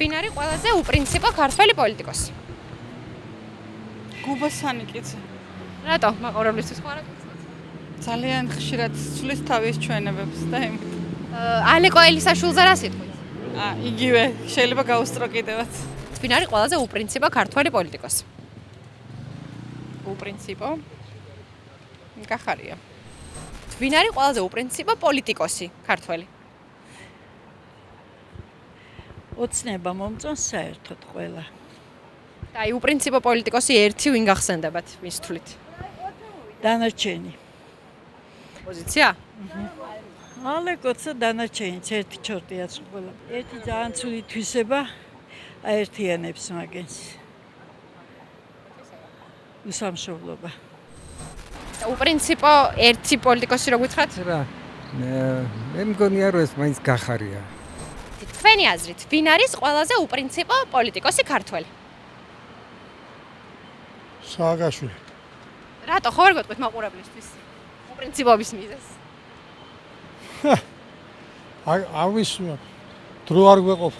Ვინ არის ყველაზე უპრინციპო ქართველი პოლიტიკოსი? გუბა სანიკიძე. რატო? მაყურებლისთვის ხო არა? ძალიან ხშირად ცვლის თავის ჩვენებებს და იმით. ალეკო ელისაშვილზე რა სიტყვით? იგივე, შეიძლება გაუსწრო კიდევაც. ვინ არის ყველაზე უპრინციპო ქართველი პოლიტიკოსი? უპრინციპო. გახარია. ვინ არის ყველაზე უპრინციპო პოლიტიკოსი ქართველი? ოცნება მომწონს საერთოდ ყველა. და აი უპრინციპო პოლიტიკოსი ერთი ვინ გახსენდებათ მის თვლით? დანარჩენი. პოზიცია? ალეკოცა დანარჩენიც ერთი ჩორტიაც ყველა. ერთი ძალიან ცუდი თვისება აერთიანებს მაგენს. უსამშობლობა. და უპრინციპო ერთი პოლიტიკოსი რო გითხრათ? რა მე მგონია რომ ეს მაინც გახარია. თქვენი აზრით, ვინ არის ყველაზე უპრინციპო პოლიტიკოსი ქართველი? სააგაშვილი. რატო ხო არ გეტყვით მაყურებლისთვის? უპრინციპობის მიზეზს. ავის დრო არ გვეყოფ.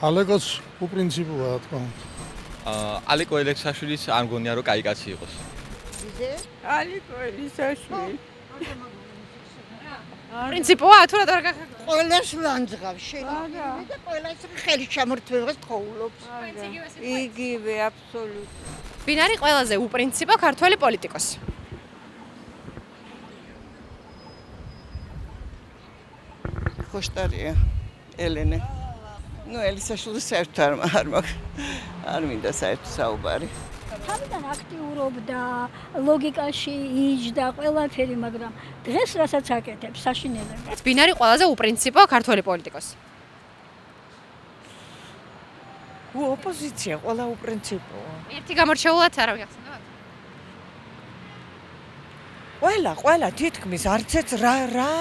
ალეკოც უპრინციპოა რა თქმა უნდა. ალეკო ელისაშვილის არ მგონია რომ კაი კაცი იყოს. ალეკო ელისაშვილი. პრინციპოა თუ რა არ გახარდა? ყველას ლანძღავს შეიძლება და ყველას ხელი ჩამორთმევას თხოვლობს. იგივე აბსოლუტურად. ვინ არის ყველაზე უპრინციპო ქართველი პოლიტიკოსი? ხოშტარია ელენე. ნუ ელისაშვილის საერთოდ არ მინდა საერთოდ საუბარი. თავიდან აქტიურობდა, ლოგიკაში იჯდა ყველაფერი, მაგრამ დღეს რასაც აკეთებს საშინელება. ვინ არის ყველაზე უპრინციპო ქართველი პოლიტიკოსი? ოპოზიცია ყველა უპრინციპოა. ერთი გამორჩეულად არ აღხსენებათ? ყველა თითქმის არც ერთ რა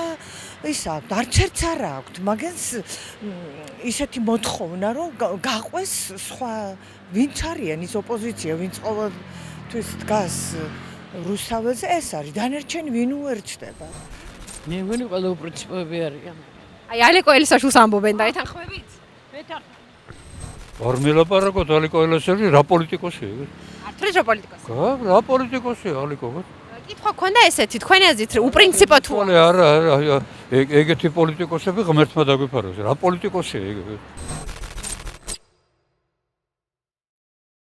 ისა არც ერთს არ აქვს, მაგენს ისეთი მოთხოვნა რომ გაყვეს სხვა ვინც არიან ის ოპოზიცია, ვინც ყოველთვის დგას რუსთაველზე, ეს არის დანარჩენი ვინ უერთდება. მე მგონი ყველა უპრინციპოები არიან. აი ალეკო ელისაშვილს ამბობენ და ეთანხმებით? არ მელაპარაკოთ ალეკო ელისაშვილი რა პოლიტიკოსია? არც რა პოლიტიკოსი? რა პოლიტიკოსია ალეკო? კითხვა გქონდა ესეთი, თქვენი აზრით უპრინციპო თუ არა ეგეთი პოლიტიკოსები ღმერთმა დაგვიფაროს. რა პოლიტიკოსია ეგ?